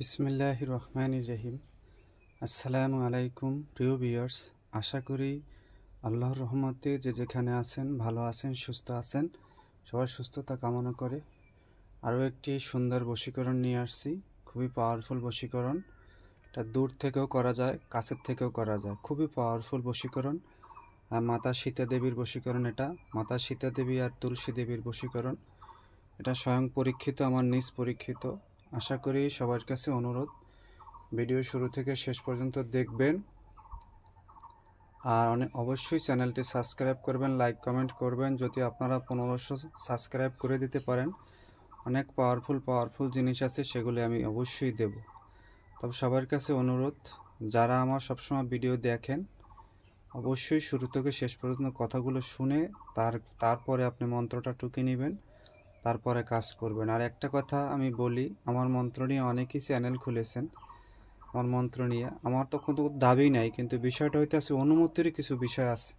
বিসমিল্লাহির রহমানির রহিম। আসসালামু আলাইকুম প্রিয় ভিউয়ার্স, আশা করি আল্লাহর রহমতে যে যেখানে আছেন ভালো আছেন, সুস্থ আছেন। সবার সুস্থতা কামনা করে আরও একটি সুন্দর বশীকরণ নিয়ে আসছি। খুবই পাওয়ারফুল বশীকরণ। এটা দূর থেকেও করা যায়, কাছের থেকেও করা যায়। খুবই পাওয়ারফুল বশীকরণ। মাতা সীতা দেবীর বশীকরণ এটা। মাতা সীতা দেবী আর তুলসী দেবীর বশীকরণ। এটা স্বয়ং পরীক্ষিত, আমার নিজ পরীক্ষিত। আশা করি সবার কাছে অনুরোধ, ভিডিও শুরু থেকে শেষ পর্যন্ত দেখবেন। আর অবশ্যই চ্যানেলটি সাবস্ক্রাইব করবেন, লাইক কমেন্ট করবেন। যদি আপনারা 1500 সাবস্ক্রাইব করে দিতে পারেন, অনেক পাওয়ারফুল জিনিস আছে, সেগুলি আমি অবশ্যই দেব। তবে সবার কাছে অনুরোধ, যারা আমার সবসময় ভিডিও দেখেন, অবশ্যই শুরু থেকে শেষ পর্যন্ত কথাগুলো শুনে তারপরে আপনি মন্ত্রটা টুকে নেবেন, তারপরে কাজ করবেন। আর একটা কথা আমি বলি, আমার মন্ত্র নিয়ে অনেকেই চ্যানেল খুলেছেন। আমার মন্ত্র নিয়ে আমার তো কোনো দাবি নাই, কিন্তু বিষয়টা হইতেছে অনুমতির কিছু বিষয় আছে।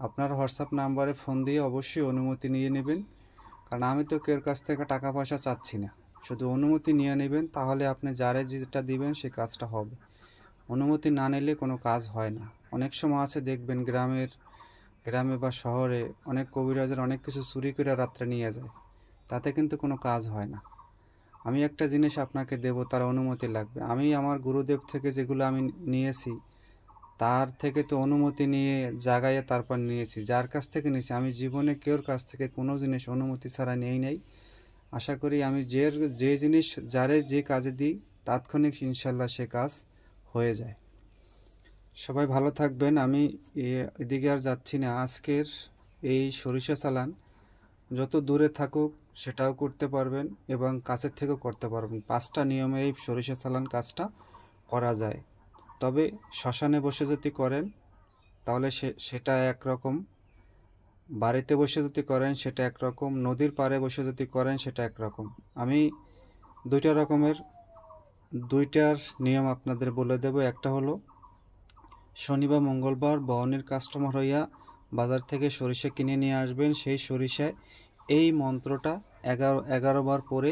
আপনার হোয়াটসঅ্যাপ নাম্বারে ফোন দিয়ে অবশ্যই অনুমতি নিয়ে নেবেন, কারণ আমি তো কেউর কাছ থেকে টাকা পয়সা চাচ্ছি না। শুধু অনুমতি নিয়ে নেবেন, তাহলে আপনি যারে যেটা দিবেন সে কাজটা হবে। অনুমতি না নিলে কোনো কাজ হয় না। অনেক সময় আছে দেখবেন, গ্রামে বা শহরে অনেক কবিরাজের অনেক কিছু চুরি করে রাত্রে নিয়ে যায়, তাতে কিন্তু কোনো কাজ হয় না। আমি একটা জিনিস আপনাকে দেব, তার অনুমতি লাগবে। আমি আমার গুরুদেব থেকে যেগুলো আমি নিয়েছি, তার থেকে তো অনুমতি নিয়ে জাগাইয়ে তারপর নিয়েছি। যার কাছ থেকে নিয়েছি, আমি জীবনে কেউর কাছ থেকে কোনো জিনিস অনুমতি ছাড়া নেই নাই। আশা করি আমি যে জিনিস যারে যে কাজে দিই, তাৎক্ষণিক ইনশাল্লাহ সে কাজ হয়ে যায়। সবাই ভালো থাকবেন। আমি এদিকে আর যাচ্ছি না। আজকের এই সরিষা চালান যত দূরে থাকুক সেটাও করতে পারবেন এবং কাছের থেকেও করতে পারবেন। 5টা নিয়মে এই সরিষা চালান কাজটা করা যায়। তবে শ্মশানে বসে যদি করেন তাহলে সেটা একরকম, বাড়িতে বসে যদি করেন সেটা একরকম, নদীর পাড়ে বসে যদি করেন সেটা একরকম। আমি দুইটার নিয়ম আপনাদের বলে দেব। একটা হলো, শনি বা মঙ্গলবার বহনের কাস্টমার হইয়া বাজার থেকে সরিষা কিনে নিয়ে আসবেন। সেই সরিষায় এই মন্ত্রটা 11 বার পরে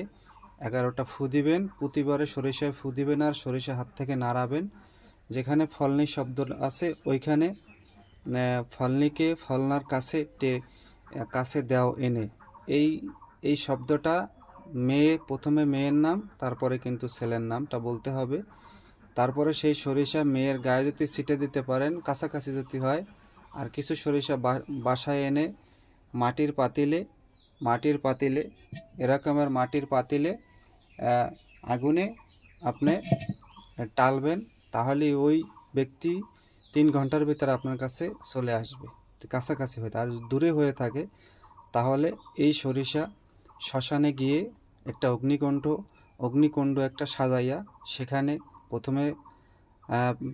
11টা ফু দিবেন। প্রতিবারে সরিষায় ফু দিবেন আর সরিষা হাত থেকে নাড়াবেন। যেখানে ফলনি শব্দ আছে ওইখানে ফলনিকে ফলনার কাছে দাও এনে, এই শব্দটা প্রথমে মেয়ের নাম, তারপরে কিন্তু ছেলের নামটা বলতে হবে। তারপরে সেই সরিষা মেয়ের গায়ে যদি ছিটে দিতে পারেন, কাছাকাছি যদি হয়, আর কিছু সরিষা বাসায় এনে মাটির পাতিলে এরকমের মাটির পাতিলে আগুনে আপনি টালবেন। তাহলে ওই ব্যক্তি 3 ঘন্টার ভিতরে আপনার কাছে চলে আসবে, কাছাকাছি হয়ে। আর দূরে হয়ে থাকে তাহলে এই সরিষা শ্মশানে গিয়ে একটা অগ্নিকুণ্ড একটা সাজাইয়া, সেখানে প্রথমে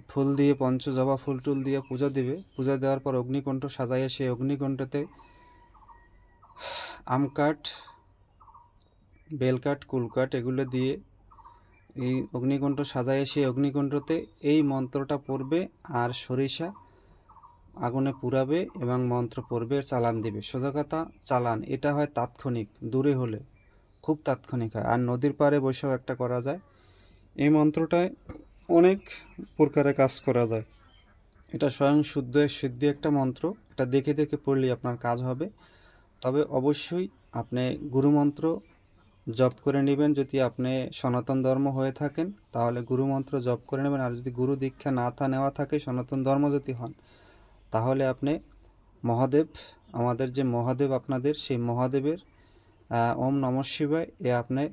ফুল দিয়ে পঞ্চজবা ফুল টুল দিয়ে পূজা দিবে। পূজা দেওয়ার পর অগ্নিকুণ্ড সাজাইয়া সেই অগ্নিকুণ্ডতে আম কাঠ, বেলকাঠ, কুলকাঠ এগুলো দিয়ে এই অগ্নিকুণ্ড সাজাইয়া সেই অগ্নিকুণ্ডতে এই মন্ত্রটা পড়বে আর সরিষা আগুনে পুড়াবে এবং মন্ত্র পড়বে, চালান দিবে। সোজা কথা, চালান এটা হয় তাৎক্ষণিক, দূরে হলে খুব তাৎক্ষণিক হয়। আর নদীর পাড়ে বসেও একটা করা যায়। এই মন্ত্রটায় অনেক প্রকারে কাজ করা যায়। এটা স্বয়ং সিদ্ধি একটা মন্ত্র। এটা দেখে দেখে পড়লে আপনার কাজ হবে। তবে অবশ্যই আপনি গুরুমন্ত্র জপ করে নেবেন। যদি আপনি সনাতন ধর্ম হয়ে থাকেন তাহলে গুরুমন্ত্র জপ করে নেবেন। আর যদি গুরু দীক্ষা নেওয়া থাকে, সনাতন ধর্ম যদি হন, তাহলে আপনি আমাদের যে মহাদেব আপনাদের, সেই মহাদেবের ওম নমঃ শিবায় আপনি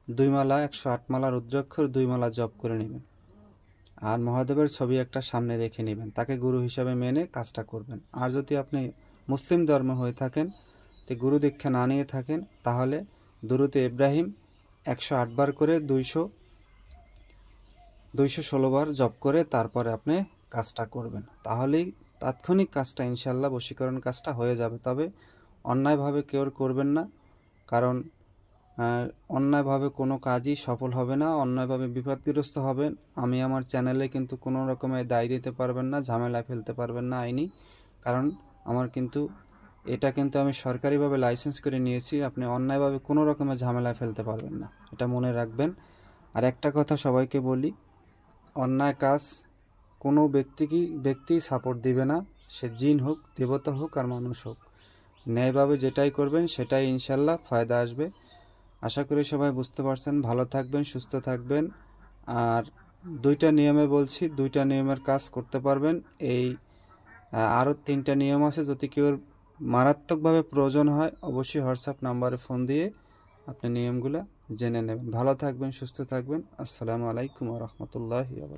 2 মালা 108 মালা রুদ্রাক্ষর 2 মালা জপ করে নেবেন। আর মহাদেবের ছবি একটা সামনে রেখে নেবেন, তাকে গুরু হিসাবে মেনে কাজটা করবেন। আর যদি আপনি মুসলিম ধর্ম হয়ে থাকেন, তো গুরু দীক্ষা না নিয়ে থাকেন, তাহলে দুরূদে ইব্রাহিম 108 বার করে 216 বার জপ করে তারপরে আপনি কাজটা করবেন। তাহলেই তাৎক্ষণিক কাজটা ইনশাল্লাহ বশীকরণ কাজটা হয়ে যাবে। তবে অন্যায়ভাবে কেউ করবেন না, কারণ অন্যায়ভাবে কোনো কাজই সফল হবে না, অন্যায়ভাবে বিপদগ্রস্ত হবেন। আমি আমার চ্যানেলে কিন্তু কোনো রকমের দায় দিতে পারবেন না, ঝামেলায় ফেলতে পারবেন না আইনি, কারণ এটা কিন্তু আমি সরকারিভাবে লাইসেন্স করে নিয়েছি। আপনি অন্যায়ভাবে কোনো রকমের ঝামেলায় ফেলতে পারবেন না, এটা মনে রাখবেন। আর একটা কথা সবাইকে বলি, অন্যায় কাজ কোনো ব্যক্তি সাপোর্ট দিবে না, সে জিন হোক, দেবতা হোক আর মানুষ হোক। ন্যায়ভাবে যেটাই করবেন সেটাই ইনশাল্লাহ ফায়দা আসবে। আশা করি সবাই বুঝতে পারছেন। ভালো থাকবেন, সুস্থ থাকবেন। আর 2টা নিয়মে বলছি, 2টা নিয়মের কাজ করতে পারবেন। এই আরও 3টা নিয়ম আছে, যদি কেউ মারাত্মকভাবে প্রয়োজন হয় অবশ্যই হোয়াটসঅ্যাপ নাম্বারে ফোন দিয়ে আপনি নিয়মগুলো জেনে নেবেন। ভালো থাকবেন, সুস্থ থাকবেন। আসসালামু আলাইকুম ওয়া রাহমাতুল্লাহি ওয়া বারাকাতুহু।